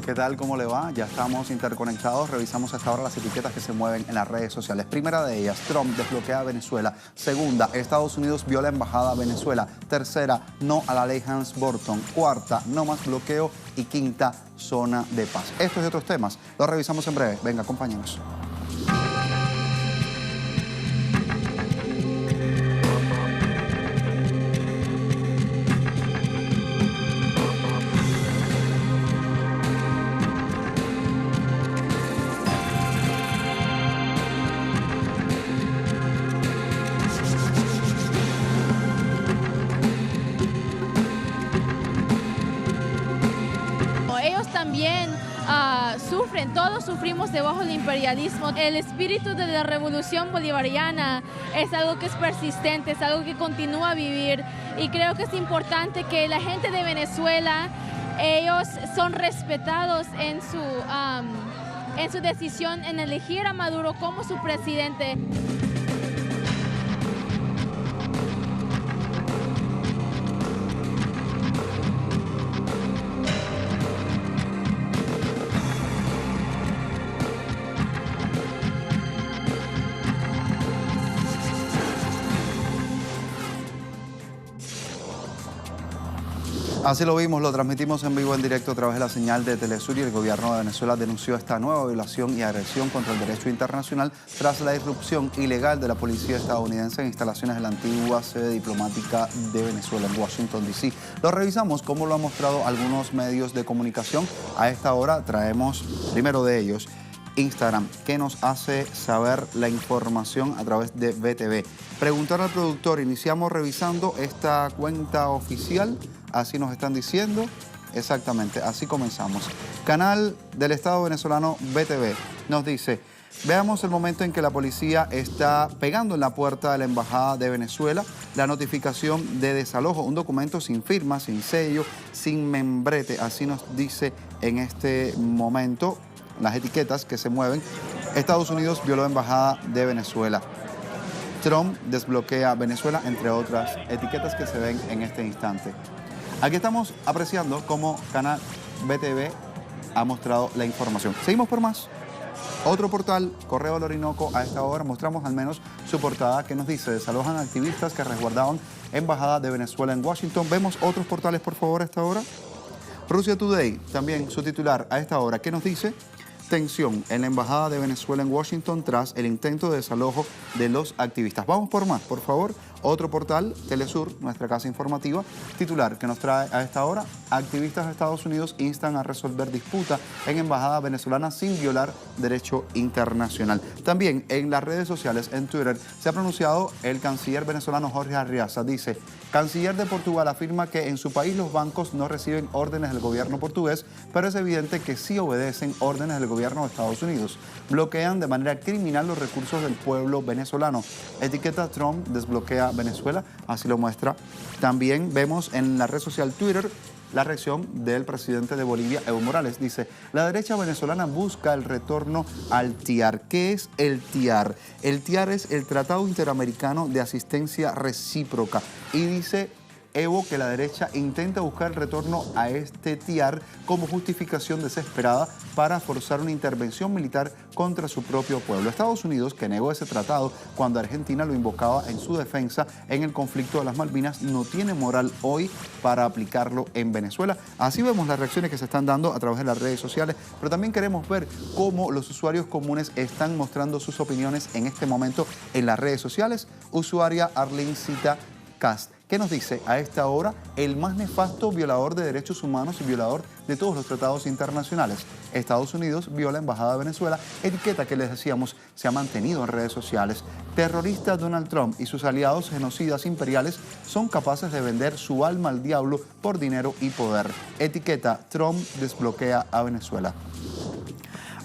¿Qué tal? ¿Cómo le va? Ya estamos interconectados. Revisamos hasta ahora las etiquetas que se mueven en las redes sociales. Primera de ellas, Trump desbloquea a Venezuela. Segunda, Estados Unidos viola embajada a Venezuela. Tercera, no a la ley Helms-Burton. Cuarta, no más bloqueo. Y quinta, zona de paz. Estos y otros temas los revisamos en breve. Venga, acompáñenos. Ellos también sufren, todos sufrimos debajo del imperialismo. El espíritu de la revolución bolivariana es algo que es persistente, es algo que continúa a vivir, y creo que es importante que la gente de Venezuela, ellos son respetados en su decisión en elegir a Maduro como su presidente. Así lo vimos, lo transmitimos en vivo, en directo a través de la señal de Telesur, y el gobierno de Venezuela denunció esta nueva violación y agresión contra el derecho internacional tras la irrupción ilegal de la policía estadounidense en instalaciones de la antigua sede diplomática de Venezuela en Washington, D.C. Lo revisamos como lo han mostrado algunos medios de comunicación. A esta hora traemos, primero de ellos, Instagram, que nos hace saber la información a través de BTV. Preguntar al productor, iniciamos revisando esta cuenta oficial. Así nos están diciendo. Exactamente, así comenzamos. Canal del Estado venezolano BTV nos dice: veamos el momento en que la policía está pegando en la puerta de la Embajada de Venezuela la notificación de desalojo, un documento sin firma, sin sello, sin membrete. Así nos dice en este momento las etiquetas que se mueven. Estados Unidos violó Embajada de Venezuela. Trump desbloquea Venezuela, entre otras etiquetas que se ven en este instante. Aquí estamos apreciando cómo Canal BTV ha mostrado la información. Seguimos por más. Otro portal, Correo del Orinoco, a esta hora mostramos al menos su portada, que nos dice: desalojan activistas que resguardaban Embajada de Venezuela en Washington. Vemos otros portales, por favor, a esta hora. Russia Today, también su titular a esta hora, que nos dice: tensión en la Embajada de Venezuela en Washington tras el intento de desalojo de los activistas. Vamos por más, por favor. Otro portal, Telesur, nuestra casa informativa, titular que nos trae a esta hora: activistas de Estados Unidos instan a resolver disputa en embajada venezolana sin violar derecho internacional. También en las redes sociales, en Twitter, se ha pronunciado el canciller venezolano Jorge Arriaza. Dice: canciller de Portugal afirma que en su país los bancos no reciben órdenes del gobierno portugués, pero es evidente que sí obedecen órdenes del gobierno de Estados Unidos. Bloquean de manera criminal los recursos del pueblo venezolano. Etiqueta: Trump desbloquea Venezuela, así lo muestra. También vemos en la red social Twitter la reacción del presidente de Bolivia, Evo Morales. Dice: la derecha venezolana busca el retorno al TIAR. ¿Qué es el TIAR? El TIAR es el Tratado Interamericano de Asistencia Recíproca. Y dice Evo que la derecha intenta buscar el retorno a este TIAR como justificación desesperada para forzar una intervención militar contra su propio pueblo. Estados Unidos, que negó ese tratado cuando Argentina lo invocaba en su defensa en el conflicto de las Malvinas, no tiene moral hoy para aplicarlo en Venezuela. Así vemos las reacciones que se están dando a través de las redes sociales, pero también queremos ver cómo los usuarios comunes están mostrando sus opiniones en este momento en las redes sociales. Usuaria Arlencita Cast, ¿qué nos dice a esta hora? El más nefasto violador de derechos humanos y violador de todos los tratados internacionales. Estados Unidos viola Embajada de Venezuela, etiqueta que les decíamos se ha mantenido en redes sociales. Terrorista Donald Trump y sus aliados genocidas imperiales son capaces de vender su alma al diablo por dinero y poder. Etiqueta: Trump desbloquea a Venezuela.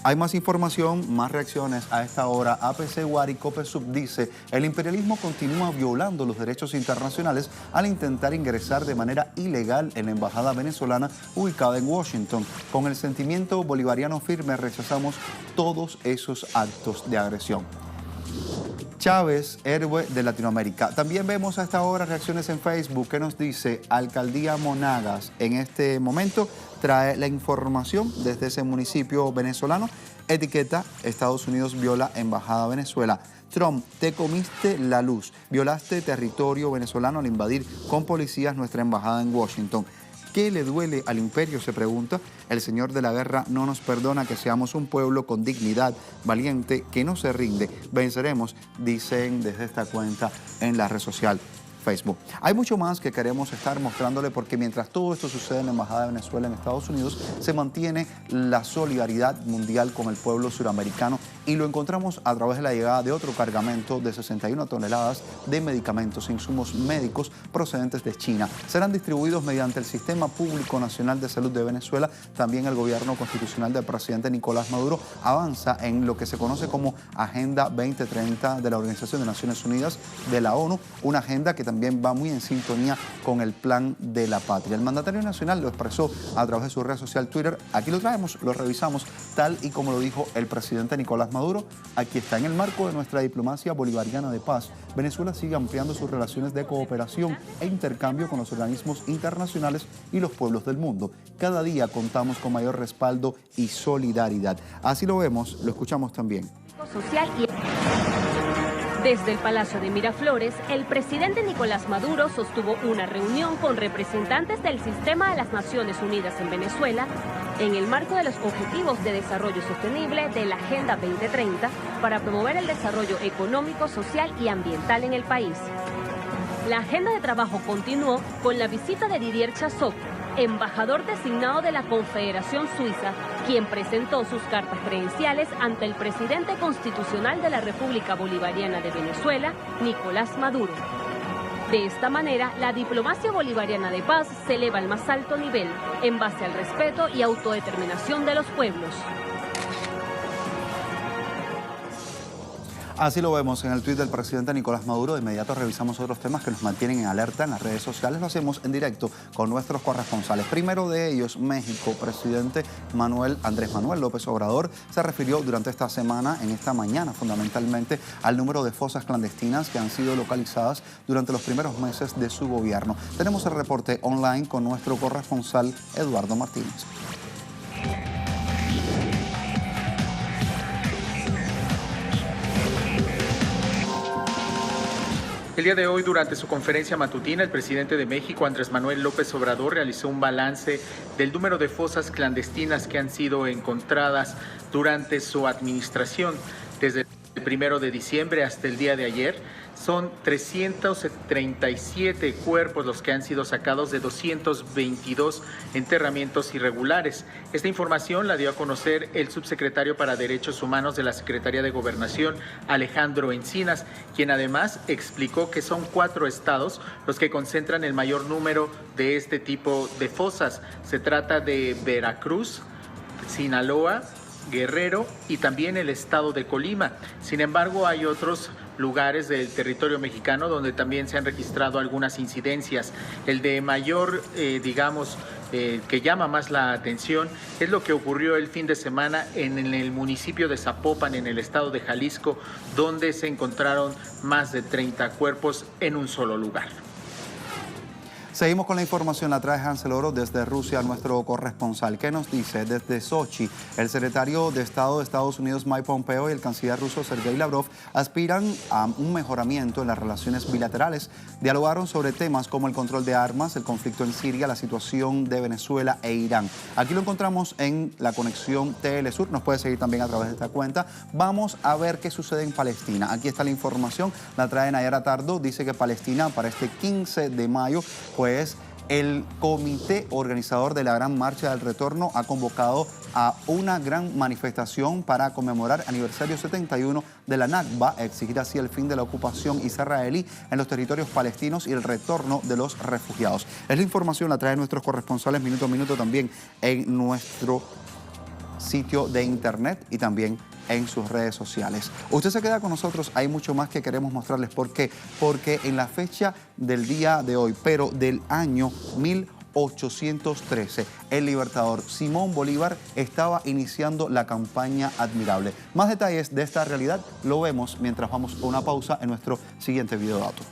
Hay más información, más reacciones a esta hora. APC Guari Copesub dice: el imperialismo continúa violando los derechos internacionales al intentar ingresar de manera ilegal en la embajada venezolana ubicada en Washington. Con el sentimiento bolivariano firme rechazamos todos esos actos de agresión. Chávez, héroe de Latinoamérica. También vemos a esta hora reacciones en Facebook. ¿Qué nos dice Alcaldía Monagas? En este momento trae la información desde ese municipio venezolano. Etiqueta: Estados Unidos viola Embajada Venezuela. Trump, te comiste la luz. Violaste territorio venezolano al invadir con policías nuestra embajada en Washington. ¿Qué le duele al imperio?, se pregunta. El señor de la guerra no nos perdona que seamos un pueblo con dignidad, valiente, que no se rinde. Venceremos, dicen desde esta cuenta en la red social Facebook. Hay mucho más que queremos estar mostrándole, porque mientras todo esto sucede en la Embajada de Venezuela en Estados Unidos, se mantiene la solidaridad mundial con el pueblo suramericano, y lo encontramos a través de la llegada de otro cargamento de 61 toneladas de medicamentos e insumos médicos procedentes de China. Serán distribuidos mediante el Sistema Público Nacional de Salud de Venezuela. También el gobierno constitucional del presidente Nicolás Maduro avanza en lo que se conoce como Agenda 2030 de la Organización de Naciones Unidas, de la ONU, una agenda que también va muy en sintonía con el Plan de la Patria. El mandatario nacional lo expresó a través de su red social Twitter. Aquí lo traemos, lo revisamos, tal y como lo dijo el presidente Nicolás Maduro. Aquí está: en el marco de nuestra diplomacia bolivariana de paz, Venezuela sigue ampliando sus relaciones de cooperación e intercambio con los organismos internacionales y los pueblos del mundo. Cada día contamos con mayor respaldo y solidaridad. Así lo vemos, lo escuchamos también. Desde el Palacio de Miraflores, el presidente Nicolás Maduro sostuvo una reunión con representantes del Sistema de las Naciones Unidas en Venezuela en el marco de los Objetivos de Desarrollo Sostenible de la Agenda 2030 para promover el desarrollo económico, social y ambiental en el país. La agenda de trabajo continuó con la visita de Didier Chassop, embajador designado de la Confederación Suiza, quien presentó sus cartas credenciales ante el presidente constitucional de la República Bolivariana de Venezuela, Nicolás Maduro. De esta manera, la diplomacia bolivariana de paz se eleva al más alto nivel, en base al respeto y autodeterminación de los pueblos. Así lo vemos en el tuit del presidente Nicolás Maduro. De inmediato revisamos otros temas que nos mantienen en alerta en las redes sociales. Lo hacemos en directo con nuestros corresponsales. Primero de ellos, México. Presidente Andrés Manuel López Obrador se refirió durante esta semana, en esta mañana fundamentalmente, al número de fosas clandestinas que han sido localizadas durante los primeros meses de su gobierno. Tenemos el reporte online con nuestro corresponsal Eduardo Martínez. El día de hoy, durante su conferencia matutina, el presidente de México, Andrés Manuel López Obrador, realizó un balance del número de fosas clandestinas que han sido encontradas durante su administración. Desde el 1 de diciembre hasta el día de ayer, son 337 cuerpos los que han sido sacados de 222 enterramientos irregulares. Esta información la dio a conocer el subsecretario para Derechos Humanos de la Secretaría de Gobernación, Alejandro Encinas, quien además explicó que son 4 estados los que concentran el mayor número de este tipo de fosas. Se trata de Veracruz, Sinaloa, Guerrero y también el estado de Colima. Sin embargo, hay otros lugares del territorio mexicano donde también se han registrado algunas incidencias. El de mayor, que llama más la atención es lo que ocurrió el fin de semana en el municipio de Zapopan, en el estado de Jalisco, donde se encontraron más de 30 cuerpos en un solo lugar. Seguimos con la información, la trae Hansel Oro desde Rusia, nuestro corresponsal. ¿Qué nos dice? Desde Sochi, el secretario de Estado de Estados Unidos, Mike Pompeo, y el canciller ruso, Sergei Lavrov, aspiran a un mejoramiento en las relaciones bilaterales. Dialogaron sobre temas como el control de armas, el conflicto en Siria, la situación de Venezuela e Irán. Aquí lo encontramos en la conexión Telesur. Nos puede seguir también a través de esta cuenta. Vamos a ver qué sucede en Palestina. Aquí está la información, la trae Nayara Tardo. Dice que Palestina, para este 15 de mayo, pues el comité organizador de la Gran Marcha del Retorno ha convocado a una gran manifestación para conmemorar aniversario 71 de la Nakba, exigir así el fin de la ocupación israelí en los territorios palestinos y el retorno de los refugiados. Es la información, la traen nuestros corresponsales minuto a minuto también en nuestro sitio de internet y también en sus redes sociales. Usted se queda con nosotros, hay mucho más que queremos mostrarles. ¿Por qué? Porque en la fecha del día de hoy, pero del año 1800, 1813. El libertador Simón Bolívar estaba iniciando la campaña admirable. Más detalles de esta realidad lo vemos mientras vamos a una pausa en nuestro siguiente videodato.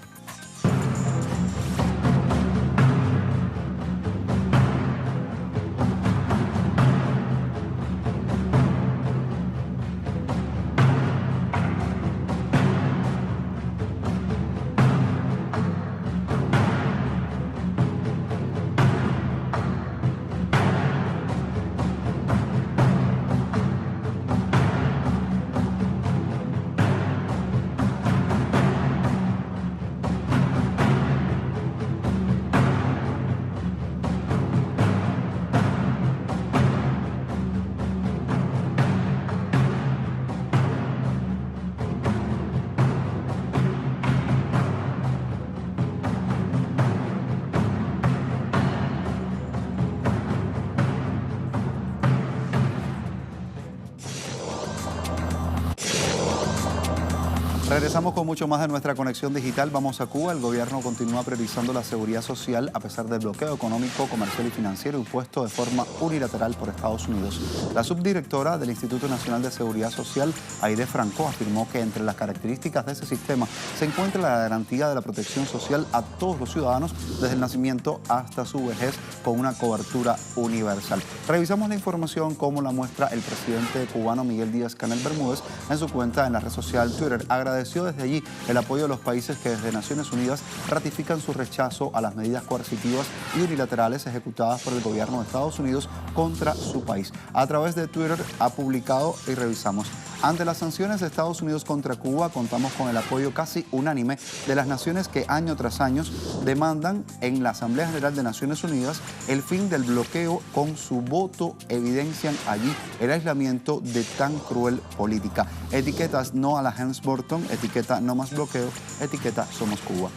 Regresamos con mucho más de nuestra conexión digital. Vamos a Cuba. El gobierno continúa priorizando la seguridad social a pesar del bloqueo económico, comercial y financiero impuesto de forma unilateral por Estados Unidos. La subdirectora del Instituto Nacional de Seguridad Social, Aide Franco, afirmó que entre las características de ese sistema se encuentra la garantía de la protección social a todos los ciudadanos desde el nacimiento hasta su vejez con una cobertura universal. Revisamos la información como la muestra el presidente cubano Miguel Díaz-Canel Bermúdez en su cuenta en la red social Twitter. Agradeció desde allí el apoyo de los países que desde Naciones Unidas ratifican su rechazo a las medidas coercitivas y unilaterales ejecutadas por el gobierno de Estados Unidos contra su país. A través de Twitter ha publicado y revisamos. Ante las sanciones de Estados Unidos contra Cuba, contamos con el apoyo casi unánime de las naciones que año tras año demandan en la Asamblea General de Naciones Unidas el fin del bloqueo. Con su voto evidencian allí el aislamiento de tan cruel política. Etiquetas no a la Helms-Burton, etiqueta no más bloqueo, etiqueta somos Cuba.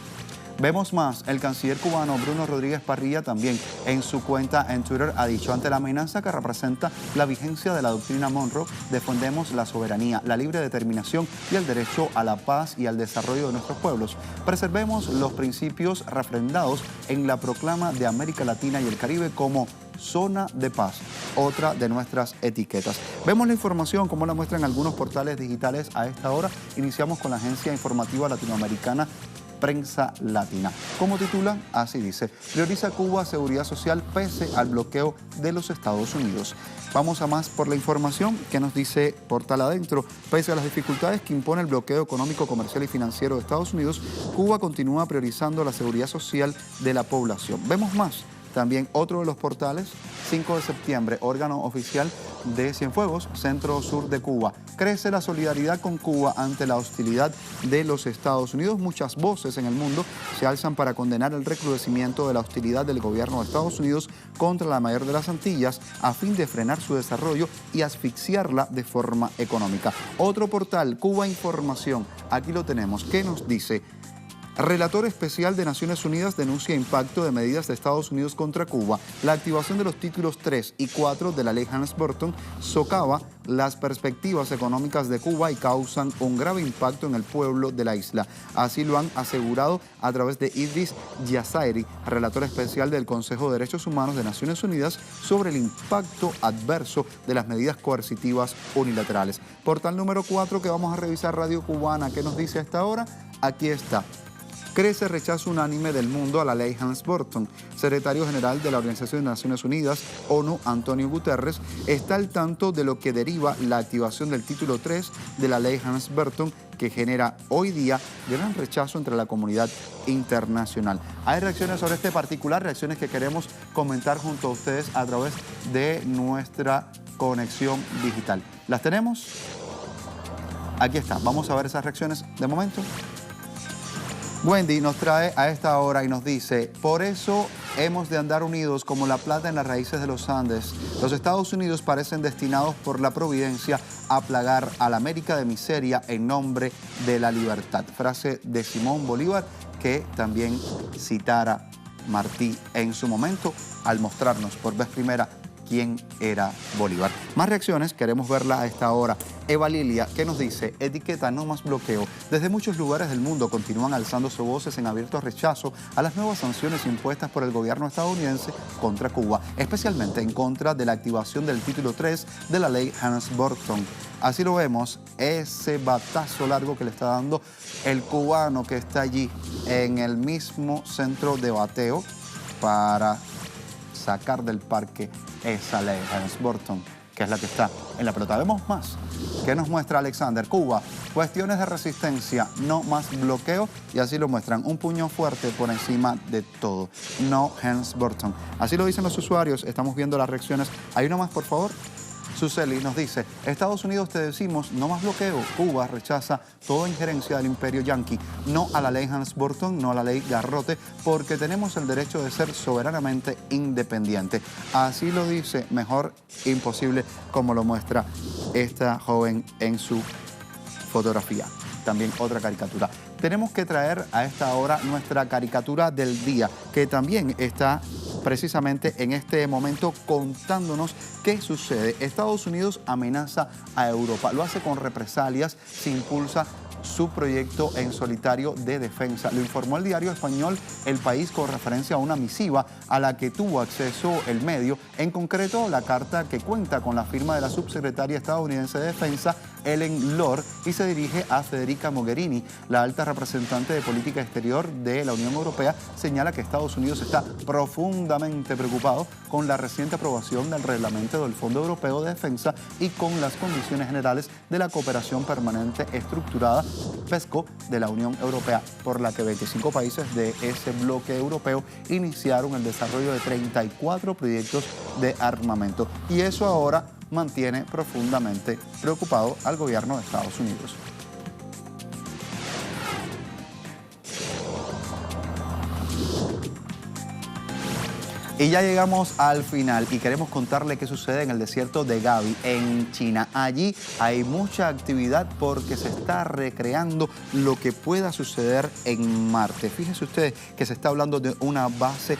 Vemos más, el canciller cubano Bruno Rodríguez Parrilla también en su cuenta en Twitter ha dicho: ante la amenaza que representa la vigencia de la doctrina Monroe, defendemos la soberanía, la libre determinación y el derecho a la paz y al desarrollo de nuestros pueblos. Preservemos los principios refrendados en la proclama de América Latina y el Caribe como zona de paz, otra de nuestras etiquetas. Vemos la información como la muestran algunos portales digitales a esta hora. Iniciamos con la agencia informativa latinoamericana Prensa Latina. Como titula, así dice: prioriza Cuba seguridad social pese al bloqueo de los Estados Unidos. Vamos a más por la información que nos dice Portal Adentro. Pese a las dificultades que impone el bloqueo económico, comercial y financiero de Estados Unidos, Cuba continúa priorizando la seguridad social de la población. Vemos más. También otro de los portales, 5 de septiembre, órgano oficial de Cienfuegos, centro sur de Cuba. Crece la solidaridad con Cuba ante la hostilidad de los Estados Unidos. Muchas voces en el mundo se alzan para condenar el recrudecimiento de la hostilidad del gobierno de Estados Unidos contra la mayor de las Antillas a fin de frenar su desarrollo y asfixiarla de forma económica. Otro portal, Cuba Información, aquí lo tenemos. ¿Qué nos dice? Relator especial de Naciones Unidas denuncia impacto de medidas de Estados Unidos contra Cuba. La activación de los títulos 3 y 4 de la ley Helms-Burton socava las perspectivas económicas de Cuba y causan un grave impacto en el pueblo de la isla. Así lo han asegurado a través de Idris Yazairi, relator especial del Consejo de Derechos Humanos de Naciones Unidas, sobre el impacto adverso de las medidas coercitivas unilaterales. Portal número 4 que vamos a revisar, Radio Cubana. ¿Qué nos dice a esta hora? Aquí está. Crece rechazo unánime del mundo a la ley Helms-Burton. Secretario General de la Organización de Naciones Unidas, ONU, Antonio Guterres, está al tanto de lo que deriva la activación del título 3 de la ley Helms-Burton, que genera hoy día gran rechazo entre la comunidad internacional. Hay reacciones sobre este particular, reacciones que queremos comentar junto a ustedes a través de nuestra conexión digital. ¿Las tenemos? Aquí está. Vamos a ver esas reacciones de momento. Wendy nos trae a esta hora y nos dice: por eso hemos de andar unidos como la plata en las raíces de los Andes. Los Estados Unidos parecen destinados por la providencia a plagar a la América de miseria en nombre de la libertad. Frase de Simón Bolívar que también citara Martí en su momento al mostrarnos por vez primera quién era Bolívar. Más reacciones, queremos verla a esta hora. Eva Lilia, ¿qué nos dice? Etiqueta no más bloqueo. Desde muchos lugares del mundo continúan alzándose voces en abierto rechazo a las nuevas sanciones impuestas por el gobierno estadounidense contra Cuba, especialmente en contra de la activación del título 3 de la ley Helms-Burton. Así lo vemos, ese batazo largo que le está dando el cubano que está allí en el mismo centro de bateo para sacar del parque esa ley Helms-Burton, que es la que está en la pelota. Vemos más. ¿Qué nos muestra Alexander? Cuba, cuestiones de resistencia, no más bloqueo, y así lo muestran, un puño fuerte por encima de todo, no Helms-Burton. Así lo dicen los usuarios, estamos viendo las reacciones. ¿Hay una más, por favor? Suseli nos dice, Estados Unidos te decimos, no más bloqueo. Cuba rechaza toda injerencia del imperio yanqui, no a la ley Helms-Burton, no a la ley Garrote, porque tenemos el derecho de ser soberanamente independiente. Así lo dice, mejor imposible, como lo muestra esta joven en su fotografía. También otra caricatura. Tenemos que traer a esta hora nuestra caricatura del día, que también está precisamente en este momento contándonos qué sucede. Estados Unidos amenaza a Europa, lo hace con represalias, se impulsa su proyecto en solitario de defensa. Lo informó el diario español El País con referencia a una misiva a la que tuvo acceso el medio, en concreto la carta que cuenta con la firma de la subsecretaria estadounidense de Defensa, Helen Lord, y se dirige a Federica Mogherini. La alta representante de política exterior de la Unión Europea señala que Estados Unidos está profundamente preocupado con la reciente aprobación del reglamento del Fondo Europeo de Defensa y con las condiciones generales de la cooperación permanente estructurada PESCO de la Unión Europea, por la que 25 países de ese bloque europeo iniciaron el desarrollo de 34 proyectos de armamento. Y eso ahora mantiene profundamente preocupado al gobierno de Estados Unidos. Y ya llegamos al final y queremos contarle qué sucede en el desierto de Gobi, en China. Allí hay mucha actividad porque se está recreando lo que pueda suceder en Marte. Fíjense ustedes que se está hablando de una base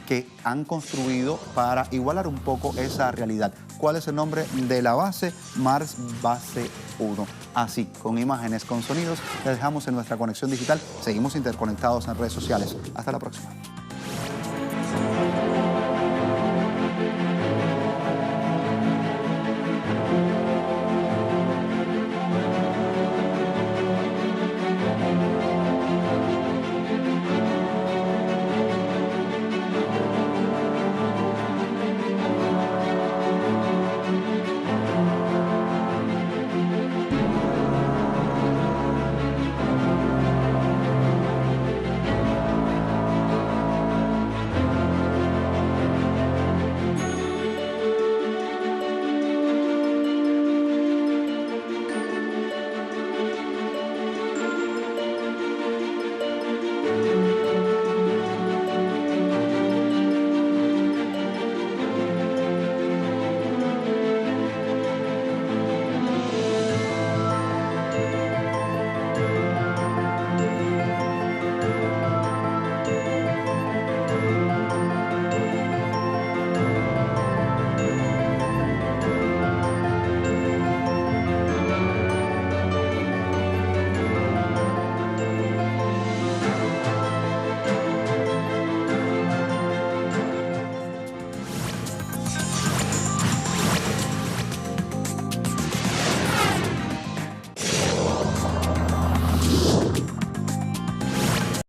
que han construido para igualar un poco esa realidad. ¿Cuál es el nombre de la base? Mars Base 1. Así, con imágenes, con sonidos, les dejamos en nuestra conexión digital. Seguimos interconectados en redes sociales. Hasta la próxima.